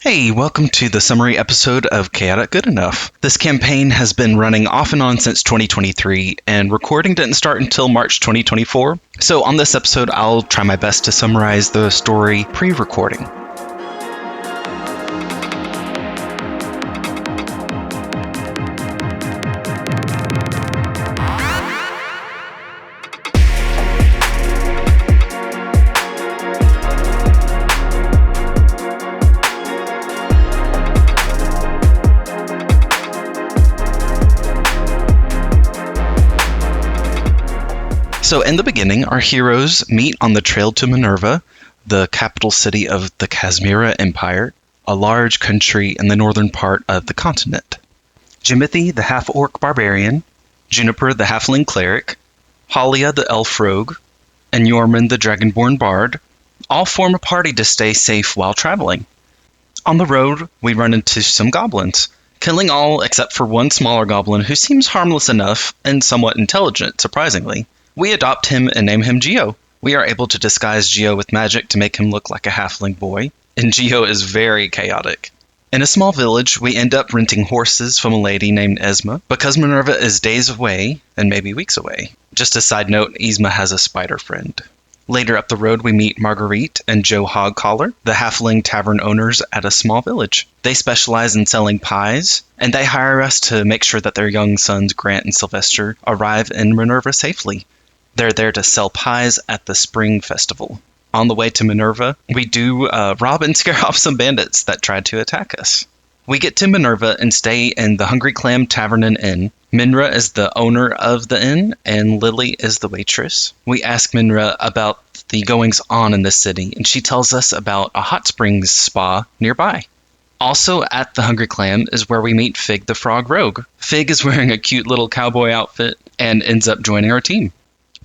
Hey, welcome to the summary episode of Chaotic Good Enough. This campaign has been running off and on since 2023, and recording didn't start until March 2024. So on this episode, I'll try my best to summarize the story pre-recording. So in the beginning, our heroes meet on the trail to Minerva, the capital city of the Chasmira Empire, a large country in the northern part of the continent. Jimothy, the half-orc barbarian, Juniper, the halfling cleric, Halia, the elf rogue, and Yorman, the dragonborn bard, all form a party to stay safe while traveling. On the road, we run into some goblins, killing all except for one smaller goblin who seems harmless enough and somewhat intelligent, surprisingly. We adopt him and name him Geo. We are able to disguise Geo with magic to make him look like a halfling boy, and Geo is very chaotic. In a small village, we end up renting horses from a lady named Esma, because Minerva is days away, and maybe weeks away. Just a side note, Esma has a spider friend. Later up the road, we meet Marguerite and Joe Hogcollar, the halfling tavern owners at a small village. They specialize in selling pies, and they hire us to make sure that their young sons Grant and Sylvester arrive in Minerva safely. They're there to sell pies at the Spring Festival. On the way to Minerva, we do rob and scare off some bandits that tried to attack us. We get to Minerva and stay in the Hungry Clam Tavern and Inn. Minra is the owner of the inn, and Lily is the waitress. We ask Minra about the goings-on in the city, and she tells us about a hot springs spa nearby. Also at the Hungry Clam is where we meet Fig the Frog Rogue. Fig is wearing a cute little cowboy outfit and ends up joining our team.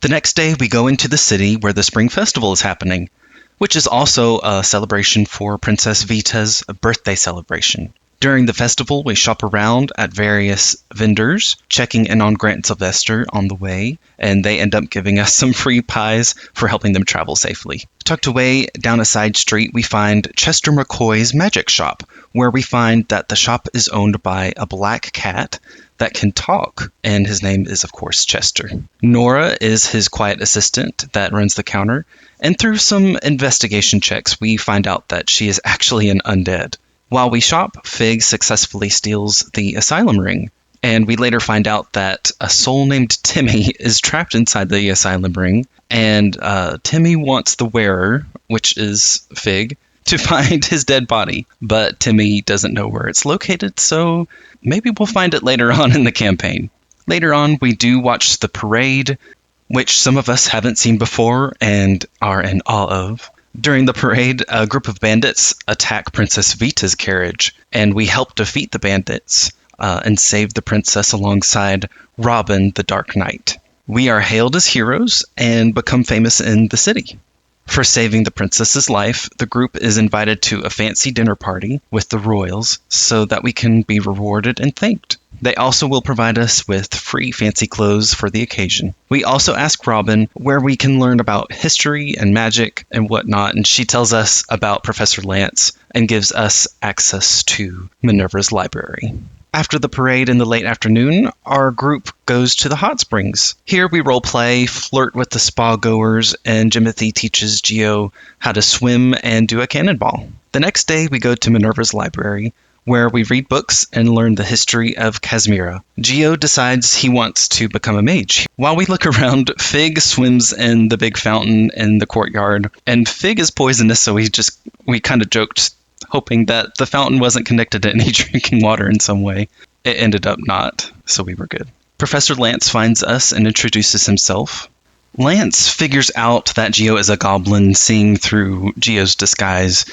The next day, we go into the city where the Spring Festival is happening, which is also a celebration for Princess Vita's birthday celebration. During the festival, we shop around at various vendors, checking in on Grant and Sylvester on the way, and they end up giving us some free pies for helping them travel safely. Tucked away down a side street, we find Chester McCoy's magic shop, where we find that the shop is owned by a black cat that can talk, and his name is, of course, Chester. Nora is his quiet assistant that runs the counter, and through some investigation checks, we find out that she is actually an undead. While we shop, Fig successfully steals the asylum ring, and we later find out that a soul named Timmy is trapped inside the asylum ring, and Timmy wants the wearer, which is Fig, to find his dead body, but Timmy doesn't know where it's located, so maybe we'll find it later on in the campaign. Later on, we do watch the parade, which some of us haven't seen before and are in awe of. During the parade, a group of bandits attack Princess Vita's carriage, and we help defeat the bandits and save the princess alongside Robin the Dark Knight. We are hailed as heroes and become famous in the city. For saving the princess's life, the group is invited to a fancy dinner party with the royals so that we can be rewarded and thanked. They also will provide us with free fancy clothes for the occasion. We also ask Robin where we can learn about history and magic and whatnot, and she tells us about Professor Lance and gives us access to Minerva's library. After the parade in the late afternoon, our group goes to the hot springs. Here we roleplay, flirt with the spa goers, and Jimothy teaches Geo how to swim and do a cannonball. The next day we go to Minerva's library, where we read books and learn the history of Chasmira. Geo decides he wants to become a mage. While we look around, Fig swims in the big fountain in the courtyard, and Fig is poisonous, so we kind of joked, hoping that the fountain wasn't connected to any drinking water in some way. It ended up not, so we were good. Professor Lance finds us and introduces himself. Lance figures out that Geo is a goblin, seeing through Geo's disguise,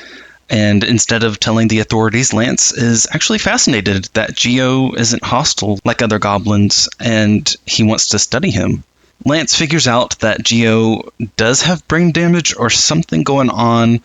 and instead of telling the authorities, Lance is actually fascinated that Geo isn't hostile like other goblins, and he wants to study him. Lance figures out that Geo does have brain damage or something going on,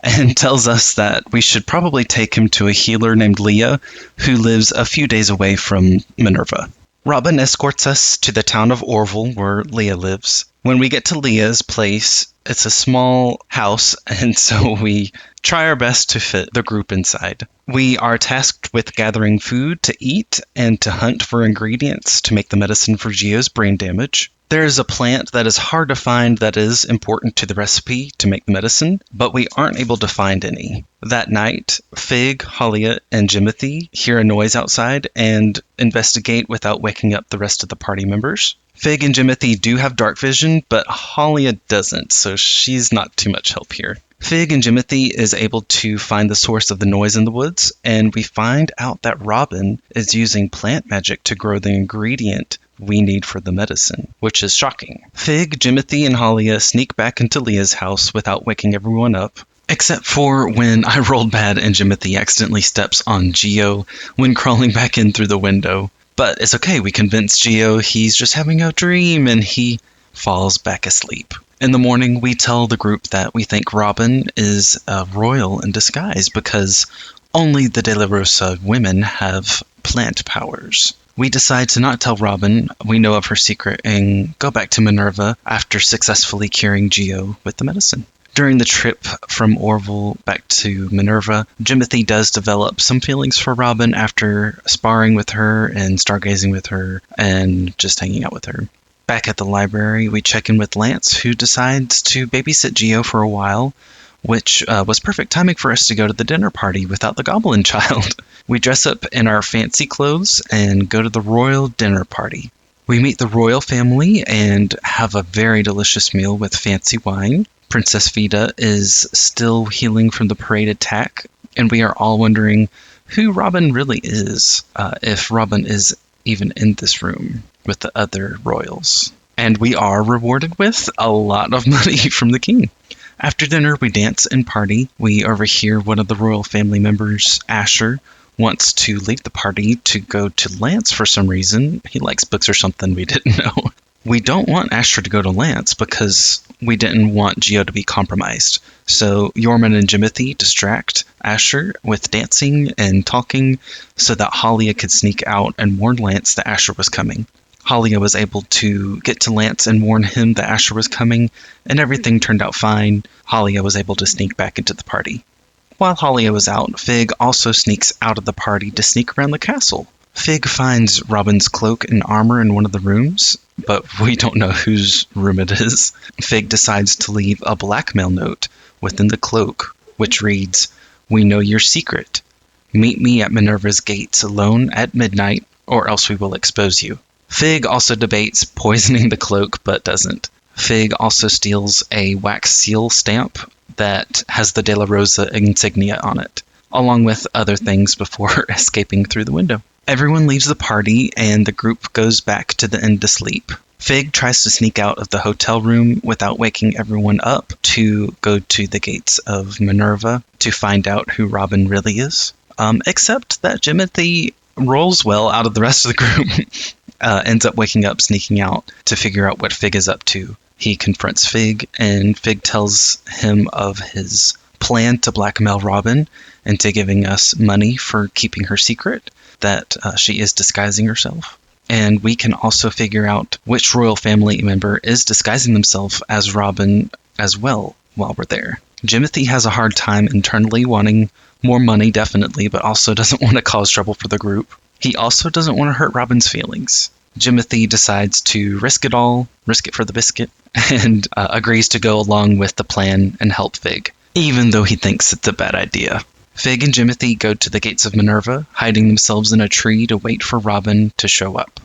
and tells us that we should probably take him to a healer named Leah, who lives a few days away from Minerva. Robin escorts us to the town of Orville, where Leah lives. When we get to Leah's place, it's a small house, and so we try our best to fit the group inside. We are tasked with gathering food to eat and to hunt for ingredients to make the medicine for Gio's brain damage. There is a plant that is hard to find that is important to the recipe to make the medicine, but we aren't able to find any. That night, Fig, Halia, and Jimothy hear a noise outside and investigate without waking up the rest of the party members. Fig and Jimothy do have dark vision, but Halia doesn't, so she's not too much help here. Fig and Jimothy is able to find the source of the noise in the woods, and we find out that Robin is using plant magic to grow the ingredient we need for the medicine, which is shocking. Fig, Jimothy, and Halia sneak back into Leah's house without waking everyone up, except for when I rolled bad and Jimothy accidentally steps on Gio when crawling back in through the window. But it's okay, we convince Gio he's just having a dream, and he falls back asleep. In the morning, we tell the group that we think Robin is a royal in disguise because only the De La Rosa women have plant powers. We decide to not tell Robin we know of her secret and go back to Minerva after successfully curing Gio with the medicine. During the trip from Orville back to Minerva, Jimothy does develop some feelings for Robin after sparring with her and stargazing with her and just hanging out with her. Back at the library, we check in with Lance, who decides to babysit Gio for a while, which was perfect timing for us to go to the dinner party without the goblin child. We dress up in our fancy clothes and go to the royal dinner party. We meet the royal family and have a very delicious meal with fancy wine. Princess Vida is still healing from the parade attack, and we are all wondering who Robin really is, if Robin is even in this room with the other royals. And we are rewarded with a lot of money from the king. After dinner, we dance and party. We overhear one of the royal family members, Asher, wants to leave the party to go to Lance for some reason. He likes books or something we didn't know. We don't want Asher to go to Lance because we didn't want Gio to be compromised. So Yorman and Jimothy distract Asher with dancing and talking so that Halia could sneak out and warn Lance that Asher was coming. Halia was able to get to Lance and warn him that Asher was coming, and everything turned out fine. Halia was able to sneak back into the party. While Halia was out, Fig also sneaks out of the party to sneak around the castle. Fig finds Robin's cloak and armor in one of the rooms, but we don't know whose room it is. Fig decides to leave a blackmail note within the cloak, which reads, "We know your secret. Meet me at Minerva's gates alone at midnight, or else we will expose you." Fig also debates poisoning the cloak, but doesn't. Fig also steals a wax seal stamp that has the De La Rosa insignia on it, along with other things before escaping through the window. Everyone leaves the party, and the group goes back to the inn to sleep. Fig tries to sneak out of the hotel room without waking everyone up to go to the gates of Minerva to find out who Robin really is. Except that Jimothy rolls well out of the rest of the group. Ends up waking up, sneaking out to figure out what Fig is up to. He confronts Fig, and Fig tells him of his plan to blackmail Robin into giving us money for keeping her secret, that she is disguising herself. And we can also figure out which royal family member is disguising themselves as Robin as well while we're there. Jimothy has a hard time internally wanting more money, definitely, but also doesn't want to cause trouble for the group. He also doesn't want to hurt Robin's feelings. Jimothy decides to risk it all, risk it for the biscuit, and agrees to go along with the plan and help Fig, even though he thinks it's a bad idea. Fig and Jimothy go to the gates of Minerva, hiding themselves in a tree to wait for Robin to show up.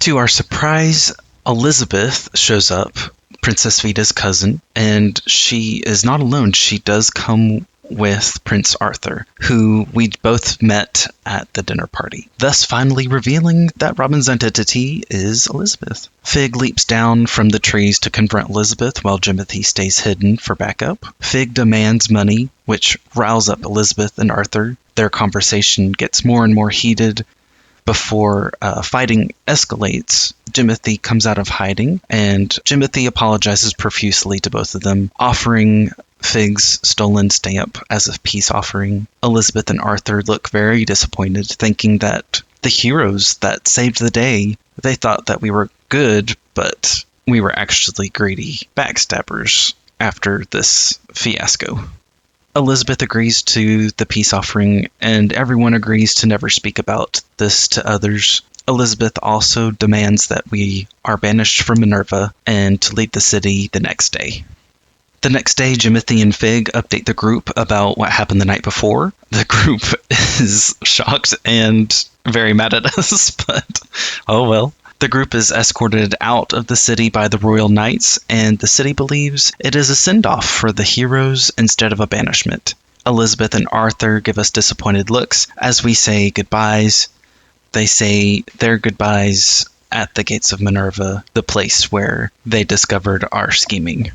To our surprise, Elizabeth shows up, Princess Vida's cousin, and she is not alone. She does come with Prince Arthur, who we both met at the dinner party, thus finally revealing that Robin's identity is Elizabeth. Fig leaps down from the trees to confront Elizabeth while Jimothy stays hidden for backup. Fig demands money, which riles up Elizabeth and Arthur. Their conversation gets more and more heated. Before fighting escalates, Jimothy comes out of hiding, and Jimothy apologizes profusely to both of them, offering Fig's stolen stamp as a peace offering. Elizabeth and Arthur look very disappointed, thinking that the heroes that saved the day, they thought that we were good, but we were actually greedy backstabbers after this fiasco. Elizabeth agrees to the peace offering, and everyone agrees to never speak about this to others. Elizabeth also demands that we are banished from Minerva and to leave the city the next day. The next day, Jimothy and Fig update the group about what happened the night before. The group is shocked and very mad at us, but oh well. The group is escorted out of the city by the royal knights, and the city believes it is a send-off for the heroes instead of a banishment. Elizabeth and Arthur give us disappointed looks as we say goodbyes. They say their goodbyes at the gates of Minerva, the place where they discovered our scheming.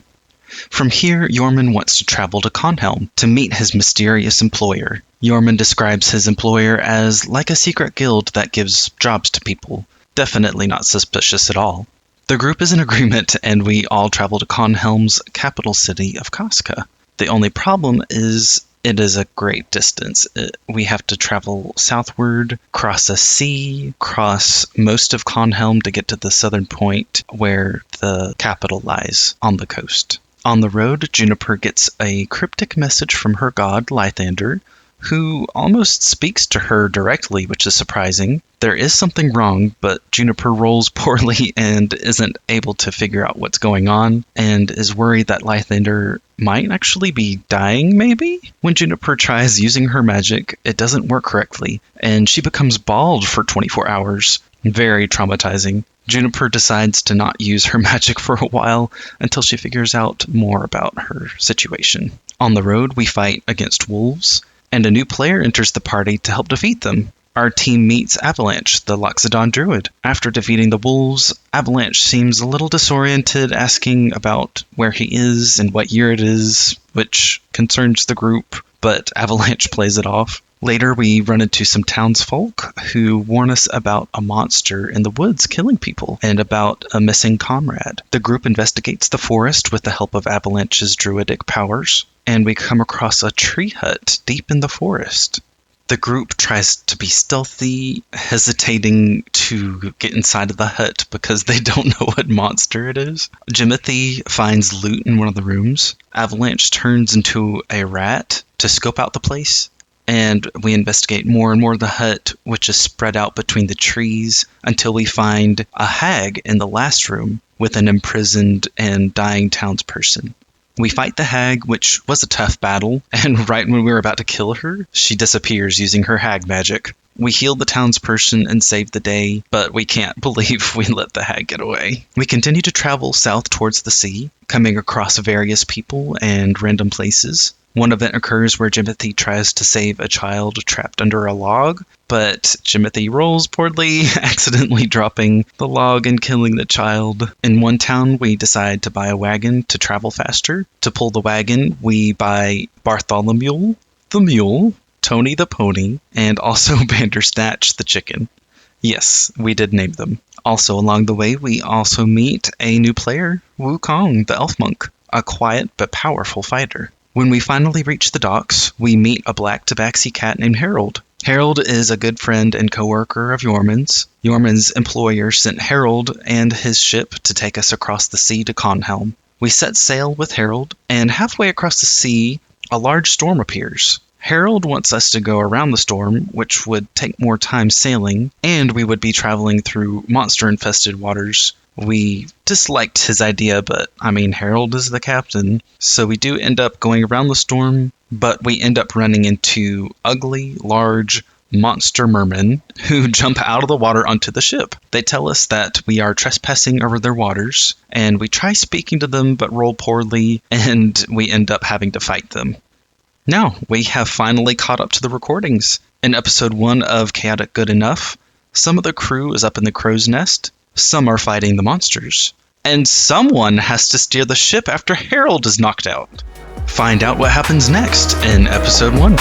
From here, Jormund wants to travel to Conhelm to meet his mysterious employer. Jormund describes his employer as like a secret guild that gives jobs to people. Definitely not suspicious at all. The group is in agreement, and we all travel to Conhelm's capital city of Casca. The only problem is it is a great distance. We have to travel southward, cross a sea, cross most of Conhelm to get to the southern point where the capital lies on the coast. On the road, Juniper gets a cryptic message from her god, Lythander, who almost speaks to her directly, which is surprising. There is something wrong, but Juniper rolls poorly and isn't able to figure out what's going on, and is worried that Lythander might actually be dying, maybe? When Juniper tries using her magic, it doesn't work correctly, and she becomes bald for 24 hours. Very traumatizing. Juniper decides to not use her magic for a while until she figures out more about her situation. On the road, we fight against wolves, and a new player enters the party to help defeat them. Our team meets Avalanche, the Loxodon druid. After defeating the wolves, Avalanche seems a little disoriented, asking about where he is and what year it is, which concerns the group, but Avalanche plays it off. Later, we run into some townsfolk who warn us about a monster in the woods killing people and about a missing comrade. The group investigates the forest with the help of Avalanche's druidic powers, and we come across a tree hut deep in the forest. The group tries to be stealthy, hesitating to get inside of the hut because they don't know what monster it is. Jimothy finds loot in one of the rooms. Avalanche turns into a rat to scope out the place, and we investigate more and more of the hut, which is spread out between the trees until we find a hag in the last room with an imprisoned and dying townsperson. We fight the hag, which was a tough battle, and right when we were about to kill her, she disappears using her hag magic. We heal the townsperson and save the day, but we can't believe we let the hag get away. We continue to travel south towards the sea, coming across various people and random places. One event occurs where Jimothy tries to save a child trapped under a log, but Jimothy rolls poorly, accidentally dropping the log and killing the child. In one town, we decide to buy a wagon to travel faster. To pull the wagon, we buy Bartholomew, the mule, Tony the pony, and also Bandersnatch the chicken. Yes, we did name them. Also along the way, we also meet a new player, Wukong, the elf monk, a quiet but powerful fighter. When we finally reach the docks, we meet a black tabaxi cat named Harold. Harold is a good friend and co-worker of Jormund's. Jormund's employer sent Harold and his ship to take us across the sea to Conhelm. We set sail with Harold, and halfway across the sea, a large storm appears. Harold wants us to go around the storm, which would take more time sailing, and we would be traveling through monster-infested waters. We disliked his idea, but Harold is the captain. So we do end up going around the storm, but we end up running into ugly, large monster mermen who jump out of the water onto the ship. They tell us that we are trespassing over their waters, and we try speaking to them but roll poorly, and we end up having to fight them. Now, we have finally caught up to the recordings. In episode 1 of Chaotic Good Enough, some of the crew is up in the crow's nest, some are fighting the monsters, and someone has to steer the ship after Harold is knocked out. Find out what happens next in episode 1.